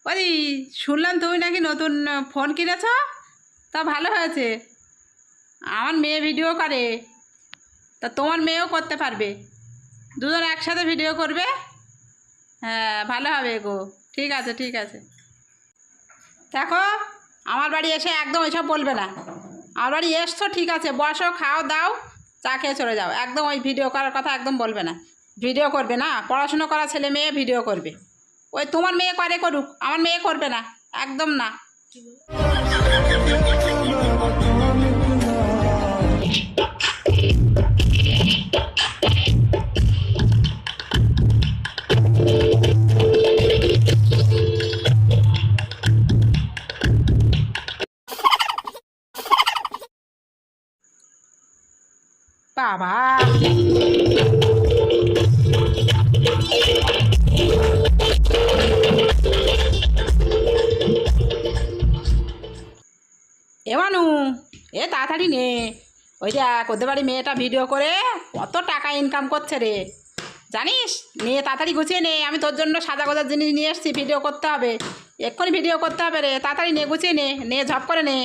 ওই শুনলাম তুমি নাকি নতুন ফোন কিনেছ। তা ভালো হয়েছে। আমার মেয়ে ভিডিও করে, তা তোমার মেয়েও করতে পারবে, দুজন একসাথে ভিডিও করবে। হ্যাঁ, ভালো হবে গো। ঠিক আছে, ঠিক আছে। দেখো, আমার বাড়ি এসে একদম এসব বলবে না। আমার বাড়ি এসছো, ঠিক আছে, বসো, খাও দাও, চা খেয়ে চলে যাও। একদম ওই ভিডিও করার কথা একদম বলবে না। ভিডিও করবে না, পড়াশুনো করা ছেলে মেয়ে ভিডিও করবে। ওই তোমার মেয়ে করে করুক, আমার মেয়ে করবে না, একদম না। বাবা, এ মানু, এ তাড়াতাড়ি নে। ওই দেখ, ওদের বাড়ি মেয়েটা ভিডিও করে কত টাকা ইনকাম করছে রে, জানিস? নিয়ে তাড়াতাড়ি গুছিয়ে নে, আমি তোর জন্য সাদা গোজার জিনিস নিয়ে এসেছি, ভিডিও করতে হবে। এক্ষুনি ভিডিও করতে হবে রে, তাড়াতাড়ি নে, গুছিয়ে নে, নে ঝপ করে নে।